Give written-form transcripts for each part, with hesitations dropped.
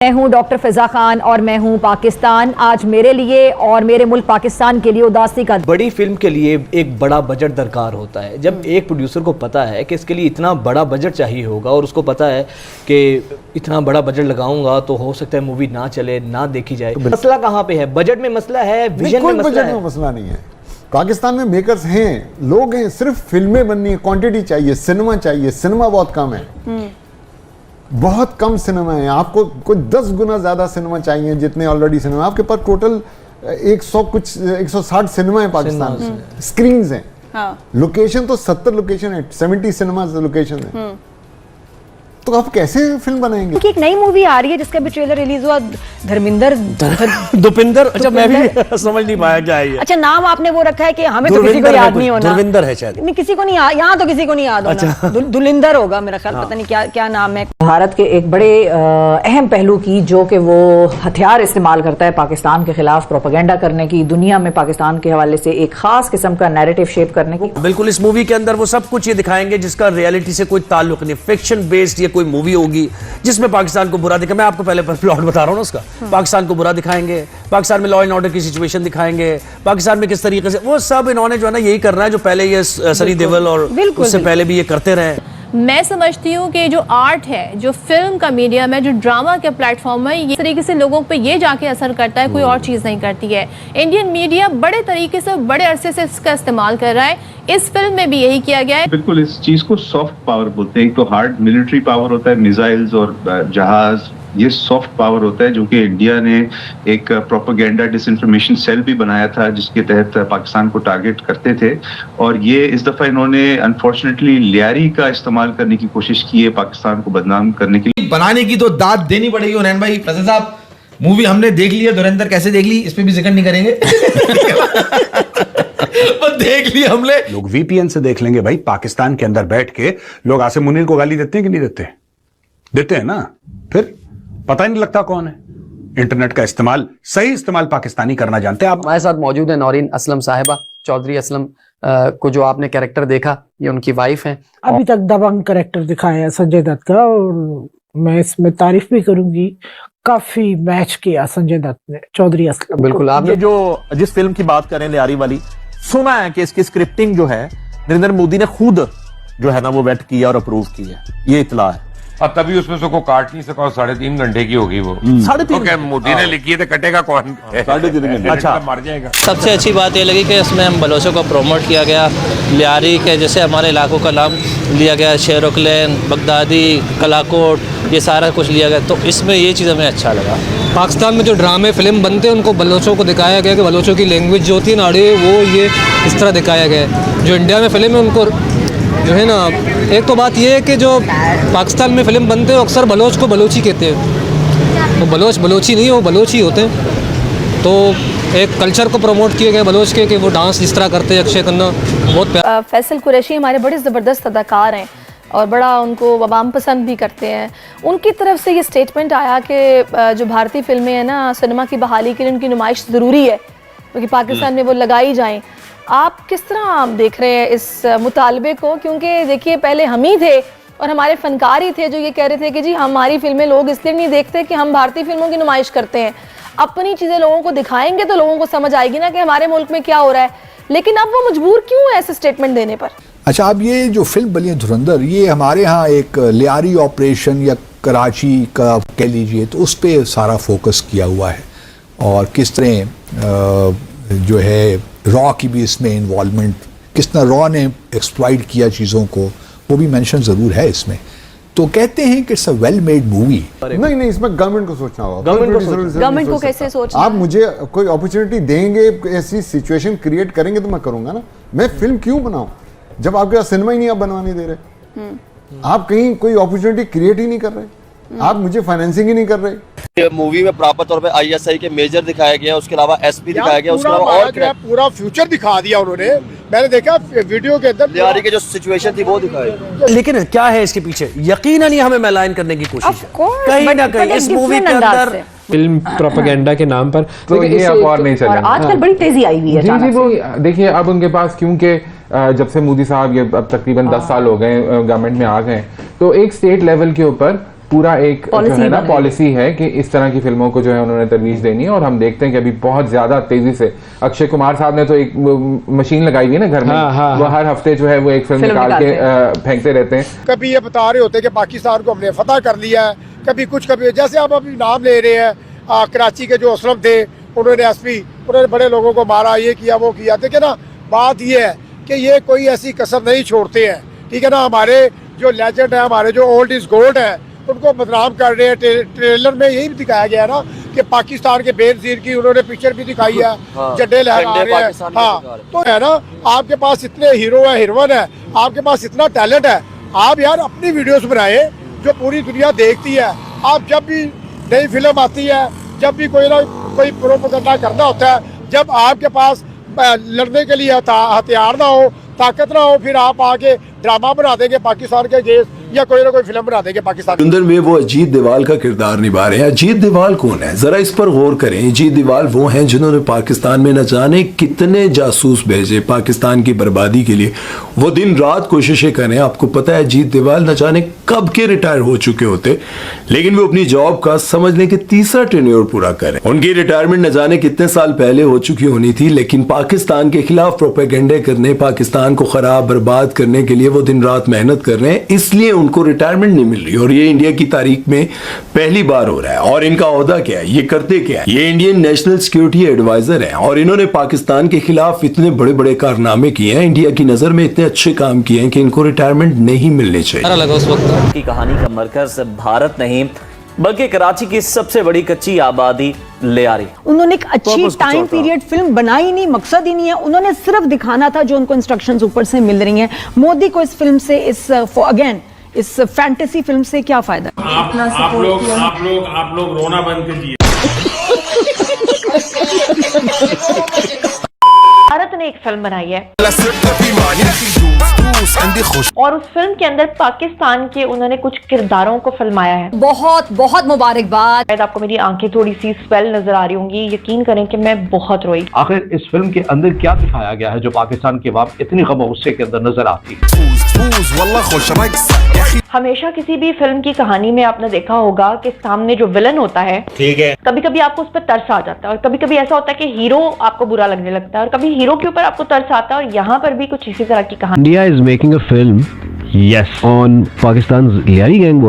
मैं हूं डॉक्टर फिजा खान और मैं हूं पाकिस्तान। आज मेरे लिए और मेरे मुल्क पाकिस्तान के लिए उदासी का बड़ी फिल्म के लिए एक बड़ा बजट दरकार होता है। जब एक प्रोड्यूसर को पता है कि इसके लिए इतना बड़ा बजट चाहिए होगा और उसको पता है कि इतना बड़ा बजट लगाऊंगा तो हो सकता है मूवी ना चले, ना देखी जाए। तो मसला कहाँ पे है? बजट में मसला है, विजन में मसला है? मसला नहीं है। पाकिस्तान में मेकर्स हैं, लोग हैं, सिर्फ फिल्में बननी है, क्वांटिटी चाहिए, सिनेमा चाहिए। सिनेमा बहुत कम है, बहुत कम सिनेमा है। आपको कोई 10 गुना ज्यादा सिनेमा चाहिए जितने ऑलरेडी सिनेमा। आपके पास टोटल 160 सिनेमा है पाकिस्तान में, स्क्रीन्स हैं। हाँ। लोकेशन तो 70 लोकेशन है, 70 सिनेमा लोकेशन है। तो आप कैसे फिल्म बनाएंगे? एक नई मूवी आ रही है जिसका भी ट्रेलर रिलीज हुआ, दुपिंदर। अच्छा, मैं भी समझ नहीं पाया क्या है ये। अच्छा, नाम आपने वो रखा है कि हमें तो किसी को याद नहीं होना। दुर्विंदर है शायद। नहीं, किसी को नहीं, यहाँ तो किसी को नहीं याद होना। अच्छा। दुलिंदर होगा मेरा ख्याल। पता नहीं क्या नाम है। भारत के एक बड़े अहम पहलू की, जो कि वो हथियार इस्तेमाल करता है पाकिस्तान के खिलाफ प्रोपेगेंडा करने की, दुनिया में पाकिस्तान के हवाले से एक खास किस्म का नैरेटिव शेप करने की। बिल्कुल, इस मूवी के अंदर वो सब कुछ ये दिखाएंगे जिसका रियलिटी से कोई ताल्लुक नहीं। फिक्शन बेस्ड ये कोई मूवी होगी जिसमें पाकिस्तान को बुरा दिखा। मैं आपको पहले प्लॉट बता रहा हूं ना उसका। पाकिस्तान को बुरा दिखाएंगे, पाकिस्तान में लॉ एंड ऑर्डर की सिचुएशन दिखाएंगे, पाकिस्तान में किस तरीके से वो सब इन्होंने जो है ना यही करना है जो पहले ये सनी देओल और उससे पहले भी ये करते रहे। मैं समझती हूँ कि जो आर्ट है, जो फिल्म का मीडियम है, जो ड्रामा के प्लेटफॉर्म है, ये तरीके से लोगों पे ये जाके असर करता है, कोई और चीज़ नहीं करती है। इंडियन मीडिया बड़े तरीके से, बड़े अरसे से इसका इस्तेमाल कर रहा है। इस फिल्म में भी यही किया गया है। बिल्कुल, इस चीज को सॉफ्ट पावर बोलते हैं। एक तो हार्ड मिलिट्री पावर होता है, मिसाइल्स और जहाज, ये सॉफ्ट पावर होता है, जो कि इंडिया ने एक प्रोपेगेंडा डिसइंफॉर्मेशन सेल भी बनाया था जिसके तहत पाकिस्तान को टारगेट करते थे। और ये इस दफा इन्होंने अनफॉर्चुनेटली लियारी का इस्तेमाल करने की कोशिश की है पाकिस्तान को बदनाम करने के लिए। बनाने की तो दाद देनी पड़ेगी हुनैन भाई। फैसल साहब, मूवी हमने देख ली है, धुरंधर कैसे देख ली, इस पे भी जिक्र नहीं करेंगे। देख ली हमने। लोग वीपीएन से देख लेंगे भाई। पाकिस्तान के अंदर बैठ के लोग आसिम मुनीर को गाली देते हैं कि नहीं देते? देते हैं ना। फिर पता ही नहीं लगता कौन है। इंटरनेट का इस्तेमाल, सही इस्तेमाल पाकिस्तानी करना जानते हैं। आप हमारे साथ मौजूद है नौरीन असलम साहिबा। चौधरी असलम को जो आपने कैरेक्टर देखा, ये उनकी वाइफ हैं। अभी तक दबंग कैरेक्टर दिखाया है संजय दत्त का, और मैं इसमें तारीफ भी करूंगी। काफी मैच किया संजय दत्त ने चौधरी असलम। बिल्कुल, आप ये जो जिस फिल्म की बात करें लियारी वाली, सुना है कि इसकी स्क्रिप्टिंग जो है नरेंद्र मोदी ने खुद जो है ना वो वेट किया और अप्रूव की है, ये इतला है। और तभी उसमें से को काट नहीं सका। 3.5 घंटे की होगी वो। 3.5 मोदी ने लिखी है तो कटेगा कौन? 3.5 घंटे। अच्छा, मर जाएगा। सबसे अच्छी बात ये लगी कि इसमें हम बलोचों को प्रमोट किया गया। लियारी के जैसे हमारे इलाकों का नाम लिया गया, शेरोकलैन, बगदादी, कलाकोट, ये सारा कुछ लिया गया। तो इसमें ये चीज़ हमें अच्छा लगा। पाकिस्तान में जो ड्रामे फिल्म बनते हैं उनको बलोचों को दिखाया गया कि बलोचों की लैंग्वेज जो होती है ना, वो ये इस तरह दिखाया गया है। जो इंडिया में फिल्म है उनको जो है ना, एक तो बात ये है कि जो पाकिस्तान में फिल्म बनते हैं अक्सर बलोच को बलोची कहते हैं। वो बलोच बलोची नहीं है, वो बलोची होते हैं। तो एक कल्चर को प्रमोट किए गए बलोच के कि वो डांस जिस तरह करते हैं, अक्षय खन्ना बहुत प्यारा। फैसल कुरैशी हमारे बड़े ज़बरदस्त अदाकार हैं और बड़ा उनको अवाम पसंद भी करते हैं। उनकी तरफ से ये स्टेटमेंट आया कि जो भारतीय फिल्में हैं ना, सिनेमा की बहाली के लिए उनकी नुमाइश ज़रूरी है, क्योंकि पाकिस्तान में वो लगाई जाएँ। आप किस तरह देख रहे हैं इस मुतालबे को? क्योंकि देखिए, पहले हम ही थे और हमारे फनकार ही थे जो ये कह रहे थे कि जी हमारी फिल्में लोग इसलिए नहीं देखते कि हम भारतीय फिल्मों की नुमाइश करते हैं। अपनी चीज़ें लोगों को दिखाएंगे तो लोगों को समझ आएगी ना कि हमारे मुल्क में क्या हो रहा है। लेकिन अब वो मजबूर क्यों है ऐसे स्टेटमेंट देने पर? अच्छा, अब ये जो फिल्म बनी है धुरंधर, ये हमारे यहाँ एक लियारी ऑपरेशन या कराची का कह लीजिए, तो उस पर सारा फोकस किया हुआ है। और किस तरह जो है रॉ की भी इसमें इन्वॉल्वमेंट, किस तरह रॉ ने एक्सप्लॉइट किया चीज़ों को, वो भी मेंशन ज़रूर है इसमें। तो कहते हैं कि it's a well made movie. नहीं, इसमें गवर्नमेंट को सोचना होगा। गवर्नमेंट को कैसे सोचना? आप मुझे कोई अपॉर्चुनिटी देंगे, ऐसी सिचुएशन क्रिएट करेंगे तो मैं करूंगा ना। मैं फिल्म क्यों बनाऊं जब आपके पास सिनेमा ही नहीं आप बनवाने दे रहे? आप कहीं कोई अपॉर्चुनिटी क्रिएट ही नहीं कर रहे, आप मुझे फाइनेंसिंग ही नहीं कर रहे। मूवी में प्रॉपर तौर पे आईएसआई के मेजर दिखाया गया, उसके अलावा एसपी दिखाया गया, उसके अलावा और पूरा फ्यूचर दिखा दिया उन्होंने। मैंने देखा वीडियो के अंदर लियारी की जो सिचुएशन थी वो दिखाई। लेकिन क्या है इसके पीछे? यकीनन ही हमें मैलाइन करने की कोशिश है कहीं ना कहीं इस मूवी के अंदर। फिल्म प्रोपेगेंडा के नाम पर तो ये अब और नहीं चलेगा। आजकल बड़ी तेजी आई हुई है। जी, वो देखिए, अब उनके पास क्योंकि जब से मोदी साहब ये अब तकरीबन 10 साल हो गए गवर्नमेंट में आ गए, तो एक स्टेट लेवल के ऊपर पूरा एक जो Policy है ना बन गई। पॉलिसी है कि इस तरह की फिल्मों को जो है उन्होंने तरजीह देनी है। और हम देखते हैं कि अभी बहुत ज्यादा तेजी से अक्षय कुमार साहब ने तो एक मशीन लगाई हुई है ना घर में, वो हर हफ्ते जो है वो एक फिल्म निकाल के फेंकते रहते हैं। कभी ये बता रहे होते हैं कि पाकिस्तान को हमने फतह कर लिया है, कभी कुछ, कभी जैसे आप अभी नाम ले रहे हैं कराची के जो असलम थे, उन्होंने एसपी, उन्होंने बड़े लोगों को मारा, ये किया वो किया। देखिए ना, बात ये है कि ये कोई ऐसी कसर नहीं छोड़ते हैं, ठीक है ना। हमारे जो लेजेंड है, हमारे जो ओल्ड इज गोल्ड है, उनको बदनाम कर रहे हैं। ट्रेलर में यही भी दिखाया गया है ना कि पाकिस्तान के बेनजीर की उन्होंने पिक्चर भी दिखाई है, झंडे लहरा रहे हैं। हाँ, तो है ना, आपके पास इतने हीरो है, हीरोइन है, आपके पास इतना टैलेंट है, आप यार अपनी वीडियोस बनाए जो पूरी दुनिया देखती है। आप जब भी नई फिल्म आती है, जब भी कोई ना कोई प्रोपेगेंडा करना होता है, जब आपके पास लड़ने के लिए हथियार ना हो, ताकत ना हो, फिर आप आके ड्रामा बना देंगे पाकिस्तान के अगेंस्ट या कोई ना कोई फिल्म बना देंगे पाकिस्तान। अंदर में वो अजीत देवाल का किरदार निभा रहे हैं। अजीत देवाल कौन है, जरा इस पर गौर करें। अजीत देवाल वो हैं जिन्होंने पाकिस्तान में न जाने कितने जासूस भेजे पाकिस्तान की बर्बादी के लिए। वो दिन रात कोशिशें करें। आपको पता है अजीत देवाल न जाने कब के रिटायर हो चुके होते, लेकिन वो अपनी जॉब का समझ लें कि तीसरा टेन्योर पूरा करें। उनकी रिटायरमेंट न जाने कितने साल पहले हो चुकी होनी थी, लेकिन पाकिस्तान के खिलाफ प्रोपेगेंडे करने, पाकिस्तान को खराब बर्बाद करने के लिए वो दिन रात मेहनत कर रहे हैं, इसलिए उनको रिटायरमेंट नहीं मिल रही। और ये इंडिया की तारीख में पहली बार हो रहा है। और इनका ओहदा क्या है, ये करते क्या है? ये इंडियन नेशनल सिक्योरिटी एडवाइजर है और इन्होंने पाकिस्तान के खिलाफ इतने बड़े बड़े कारनामे किए हैं, इंडिया की नजर में इतने अच्छे काम किए हैं कि इनको रिटायरमेंट नहीं मिलने चाहिए। लगा उस वक्त की कहानी का मरकज भारत नहीं बल्कि कराची की सबसे बड़ी कच्ची आबादी लियारी। उन्होंने एक अच्छी टाइम पीरियड फिल्म बनाई नहीं, मकसद ही नहीं है, उन्होंने सिर्फ दिखाना था जो उनको इंस्ट्रक्शंस ऊपर से मिल रही हैं। मोदी को इस फिल्म से, इस फैंटेसी फिल्म से क्या फायदा? आप लोग रोना बंद कीजिए। भारत ने एक फिल्म बनाई है और उस फिल्म के अंदर पाकिस्तान के उन्होंने कुछ किरदारों को फिल्माया है। बहुत बहुत मुबारकबाद। आपको मेरी आंखें थोड़ी सी स्वेल नजर आ रही होंगी, यकीन करें कि मैं बहुत रोई। आखिर इस फिल्म के अंदर क्या दिखाया गया है जो पाकिस्तान के वाक़ इतनी गम और गुस्से के अंदर नजर आती है? हमेशा किसी भी फिल्म की कहानी में आपने देखा होगा कि सामने जो विलन होता है, ठीक है, कभी कभी आपको उस पर तरस आ जाता है और कभी कभी ऐसा होता है कि हीरो आपको बुरा लगने लगता है और कभी हीरो के ऊपर आपको तरस आता है। और यहाँ पर भी कुछ इसी तरह की कहानी। India is making a film yes on Pakistan Lyari gang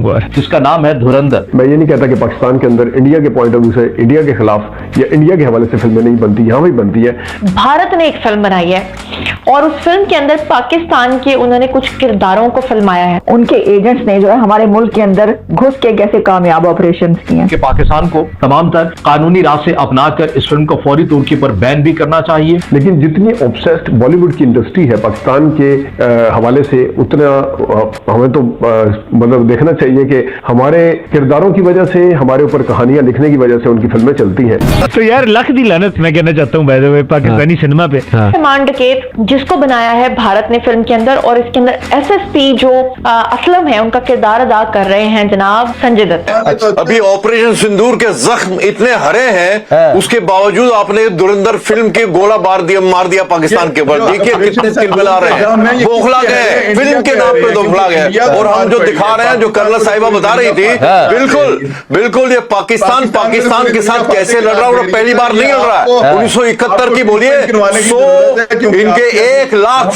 war जिसका नाम है धुरंधर। मैं ये नहीं कहता कि पाकिस्तान के अंदर इंडिया के पॉइंट ऑफ व्यू से इंडिया के खिलाफ या इंडिया के हवाले से फिल्में नहीं बनती, यहाँ भी बनती है। भारत ने एक फिल्म बनाई है और उस फिल्म के अंदर पाकिस्तान के उन्होंने कुछ किरदारों को फिल्माया है। उनके एजेंट्स ने जो है हमारे मुल्क के अंदर घुस के कैसे कामयाब ऑपरेशन किए हैं। कि पाकिस्तान को तमाम तर कानूनी राह से अपनाकर इस फिल्म को फौरी तौर के ऊपर बैन भी करना चाहिए। लेकिन जितनी ऑब्सेस्ड बॉलीवुड की इंडस्ट्री है पाकिस्तान के हवाले से, उतना हमें तो मतलब देखना चाहिए कि हमारे किरदारों की वजह से, हमारे ऊपर कहानियां लिखने की वजह से उनकी फिल्में चलती हैं। तो यार लख दी लानत मैं कहना चाहता हूँ by the way Pakistani cinema पे। मान डकैत जिसको बनाया है भारत ने फिल्म के अंदर, और इसके अंदर एसएसपी जो असलम है उनका किरदार अदा कर रहे हैं जनाब संजय दत्त। अभी ऑपरेशन सिंदूर के जख्म इतने हरे हैं, उसके बावजूद आपने धुरंधर फिल्म के गोला मार दिया पाकिस्तान के ऊपर। देखिए कितने तिलमिला रहे हैं, बौखला गए, फिल्म के नाम पे बौखला गए। और हम जो दिखा रहे हैं, जो कर्नल साहिबा बता रही थी, बिल्कुल ये पाकिस्तान के साथ कैसे लड़ रहा है, और पहली बार नहीं लड़ रहा है। 1971 की बोलिए, इनके 1 लाख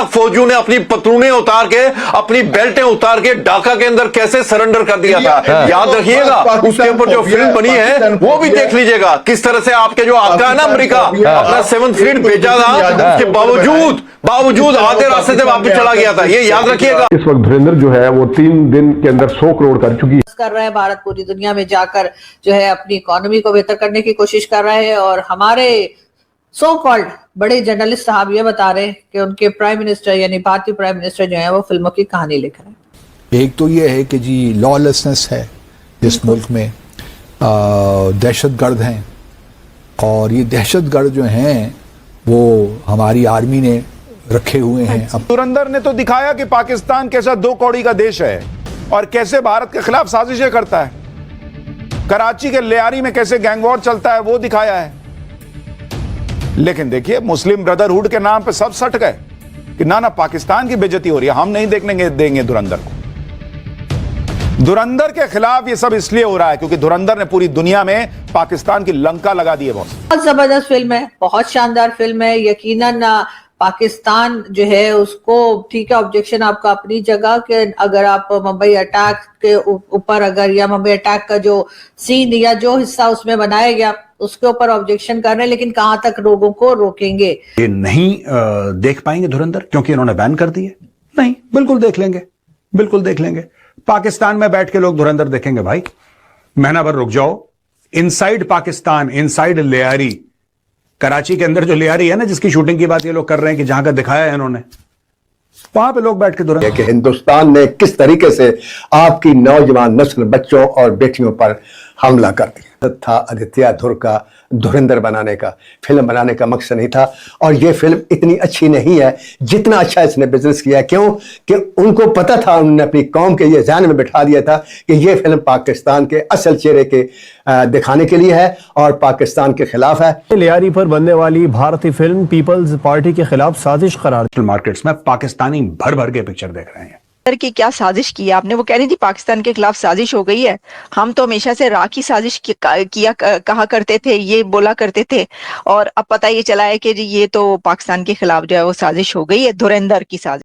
फौजियों ने अपनी पतलूनें उतार के, अपनी बेल्टें उतार के ढाका के अंदर कैसे सरेंडर कर दिया था। याद रखिएगा, उसके ऊपर जो फिल्म बनी है वो भी देख लीजिएगा, किस तरह से आपके जो आका है ना अमेरिका, अपना 7th फ्लीट भेजा था, उसके बावजूद आधे रास्ते से वापस चला गया था। ये याद रखिएगा। इस वक्त धुरंधर जो है वो 3 दिन के अंदर 100 करोड़ कर चुकी है। कर रहा है भारत, पूरी दुनिया में जाकर जो है अपनी इकोनॉमी को बेहतर करने की कोशिश कर रहा है। और हमारे सो कॉल्ड बड़े जर्नलिस्ट साहब ये बता रहे हैं कि उनके प्राइम मिनिस्टर यानी भारतीय प्राइम मिनिस्टर जो है वो फिल्मों की कहानी लिख रहे हैं। एक तो ये है कि जी लॉलेसनेस है इस मुल्क में, दहशतगर्द हैं, और ये दहशतगर्द जो हैं वो हमारी आर्मी ने रखे हुए हैं। अब धुरंधर ने तो दिखाया कि पाकिस्तान कैसा 2 कौड़ी का देश है और कैसे भारत के खिलाफ साजिशें करता है। कराची के लियारी में कैसे गैंग वॉर चलता है वो दिखाया है। लेकिन देखिए, मुस्लिम ब्रदरहुड के नाम पे सब सट गए कि ना पाकिस्तान की बेइज्जती हो रही है, हम नहीं देखने देंगे धुरंधर को। धुरंधर के खिलाफ ये सब इसलिए हो रहा है क्योंकि धुरंधर ने पूरी दुनिया में पाकिस्तान की लंका लगा दी है। बहुत जबरदस्त फिल्म है, बहुत शानदार फिल्म है। यकीनन पाकिस्तान जो है उसको, ठीक है, ऑब्जेक्शन आपका अपनी जगह के, अगर आप मुंबई अटैक के ऊपर अगर, या मुंबई अटैक का जो सीन या जो हिस्सा उसमें बनाया गया उसके ऊपर ऑब्जेक्शन कर रहे हैं, लेकिन कहां तक लोगों को रोकेंगे? ये नहीं देख पाएंगे धुरंधर क्योंकि इन्होंने बैन कर दिए? नहीं, बिल्कुल देख लेंगे, बिल्कुल देख लेंगे। पाकिस्तान में बैठ के लोग धुरंधर देखेंगे भाई, महीना भर रुक जाओ। इनसाइड पाकिस्तान, इनसाइड लियारी, कराची के अंदर जो लियारी है ना, जिसकी शूटिंग की बात ये लोग कर रहे हैं कि जहां का दिखाया है इन्होंने, वहां पे लोग बैठ के धुरंधर। कि हिंदुस्तान ने किस तरीके से आपकी नौजवान नस्ल, बच्चों और बेटियों पर हमला कर दिया था। आदित्य धुर का धुरंधर बनाने का, फिल्म बनाने का मकसद नहीं था। और ये फिल्म इतनी अच्छी नहीं है जितना अच्छा इसने बिजनेस किया। क्यों? कि उनको पता था, उन्होंने अपनी कौम के ये ज़हन में बिठा दिया था कि ये फिल्म पाकिस्तान के असल चेहरे के दिखाने के लिए है और पाकिस्तान के खिलाफ है। लियारी पर बनने वाली भारतीय फिल्म पीपल्स पार्टी के खिलाफ साजिश करार। मार्केट्स में पाकिस्तानी भर भर के पिक्चर देख रहे हैं की क्या साजिश की आपने? वो कह रही थी पाकिस्तान के खिलाफ साजिश हो गई है। हम तो हमेशा से रा की साजिश किया कहा करते थे, ये बोला करते थे, और अब पता ये चला है कि ये तो पाकिस्तान के खिलाफ जो है वो साजिश हो गई है, धुरंधर की साजिश।